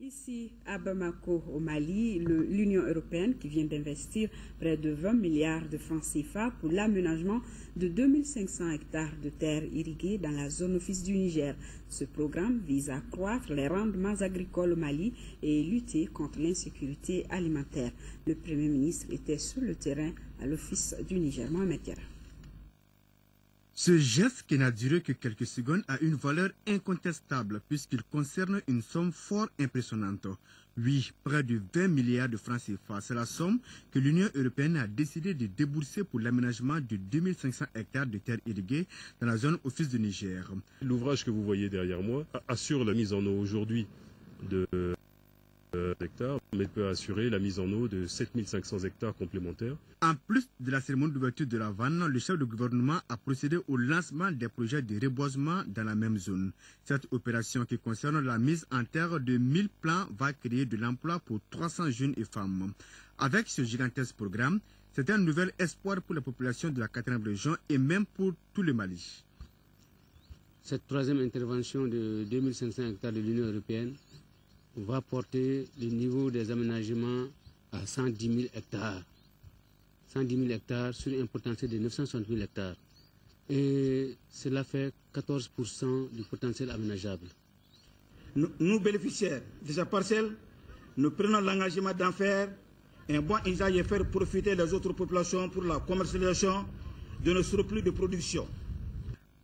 Ici, à Bamako, au Mali, l'Union européenne qui vient d'investir près de 20 milliards de francs CFA pour l'aménagement de 2500 hectares de terres irriguées dans la zone office du Niger. Ce programme vise à accroître les rendements agricoles au Mali et lutter contre l'insécurité alimentaire. Le Premier ministre était sur le terrain à l'office du Niger. Mohamed Diarra. Ce geste, qui n'a duré que quelques secondes, a une valeur incontestable puisqu'il concerne une somme fort impressionnante. Oui, près de 20 milliards de francs CFA. C'est la somme que l'Union européenne a décidé de débourser pour l'aménagement de 2500 hectares de terres irriguées dans la zone office du Niger. L'ouvrage que vous voyez derrière moi assure la mise en eau aujourd'hui de hectares, mais peut assurer la mise en eau de 7500 hectares complémentaires. En plus de la cérémonie d'ouverture de la vanne, le chef de gouvernement a procédé au lancement des projets de reboisement dans la même zone. Cette opération qui concerne la mise en terre de 1000 plants va créer de l'emploi pour 300 jeunes et femmes. Avec ce gigantesque programme, c'est un nouvel espoir pour la population de la 4e région et même pour tout le Mali. Cette troisième intervention de 2500 hectares de l'Union européenne va porter le niveau des aménagements à 110 000 hectares. 110 000 hectares sur un potentiel de 960 000 hectares. Et cela fait 14% du potentiel aménageable. Nous, bénéficiaires de cette parcelle, nous prenons l'engagement d'en faire un bon usage et faire profiter les autres populations pour la commercialisation de nos surplus de production.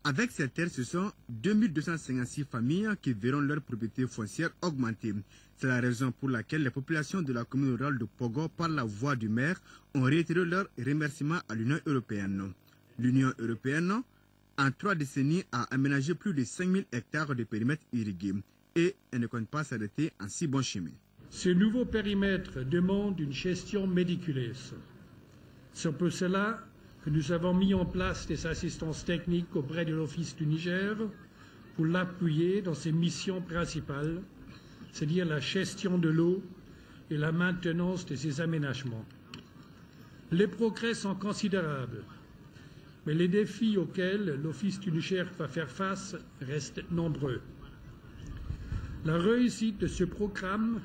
Avec ces terres, ce sont 2256 familles qui verront leur propriété foncière augmenter. C'est la raison pour laquelle les populations de la commune rurale de Pogo, par la voix du maire, ont réitéré leur remerciement à l'Union européenne. L'Union européenne, en 3 décennies, a aménagé plus de 5000 hectares de périmètres irrigués et elle ne compte pas s'arrêter en si bon chemin. Ce nouveau périmètre demande une gestion méticuleuse. C'est pour cela que nous avons mis en place des assistances techniques auprès de l'Office du Niger pour l'appuyer dans ses missions principales, c'est-à-dire la gestion de l'eau et la maintenance de ses aménagements. Les progrès sont considérables, mais les défis auxquels l'Office du Niger va faire face restent nombreux. La réussite de ce programme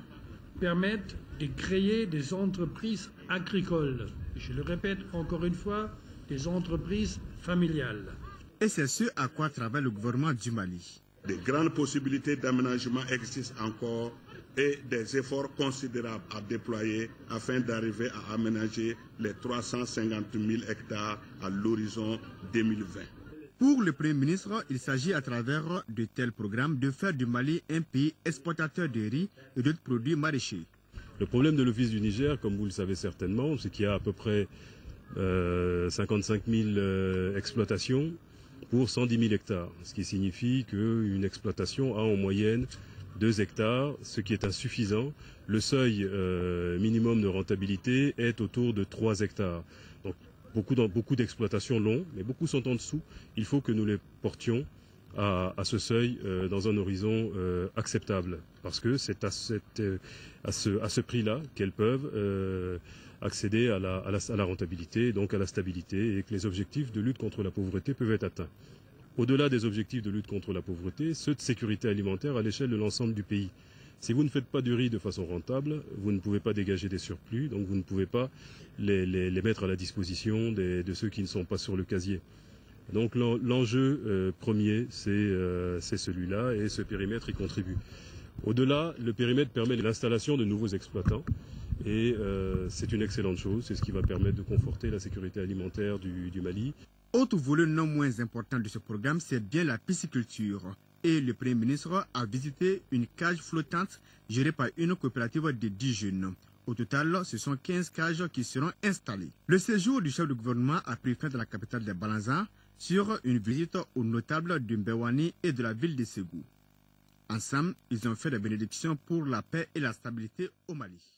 permet de créer des entreprises agricoles. Je le répète encore une fois, des entreprises familiales. Et c'est ce à quoi travaille le gouvernement du Mali. De grandes possibilités d'aménagement existent encore et des efforts considérables à déployer afin d'arriver à aménager les 350 000 hectares à l'horizon 2020. Pour le Premier ministre, il s'agit à travers de tels programmes de faire du Mali un pays exportateur de riz et d'autres produits maraîchers. Le problème de l'Office du Niger, comme vous le savez certainement, c'est qu'il y a à peu près 55 000 exploitations pour 110 000 hectares, ce qui signifie qu'une exploitation a en moyenne 2 hectares, ce qui est insuffisant. Le seuil minimum de rentabilité est autour de 3 hectares. Donc beaucoup d'exploitations l'ont, mais beaucoup sont en dessous. Il faut que nous les portions à ce seuil dans un horizon acceptable, parce que c'est à ce prix-là qu'elles peuvent accéder à la rentabilité, donc à la stabilité, et que les objectifs de lutte contre la pauvreté peuvent être atteints. Au-delà des objectifs de lutte contre la pauvreté, ceux de sécurité alimentaire à l'échelle de l'ensemble du pays. Si vous ne faites pas du riz de façon rentable, vous ne pouvez pas dégager des surplus, donc vous ne pouvez pas les mettre à la disposition de ceux qui ne sont pas sur le casier. Donc l'enjeu premier, c'est celui-là, et ce périmètre y contribue. Au-delà, le périmètre permet l'installation de nouveaux exploitants, et c'est une excellente chose, c'est ce qui va permettre de conforter la sécurité alimentaire du Mali. Autre volet non moins important de ce programme, c'est bien la pisciculture. Et le Premier ministre a visité une cage flottante gérée par une coopérative de 10 jeunes. Au total, ce sont 15 cages qui seront installées. Le séjour du chef de gouvernement a pris fin dans la capitale de Balanza sur une visite aux notables de Mbewani et de la ville de Ségou. Ensemble, ils ont fait la bénédiction pour la paix et la stabilité au Mali.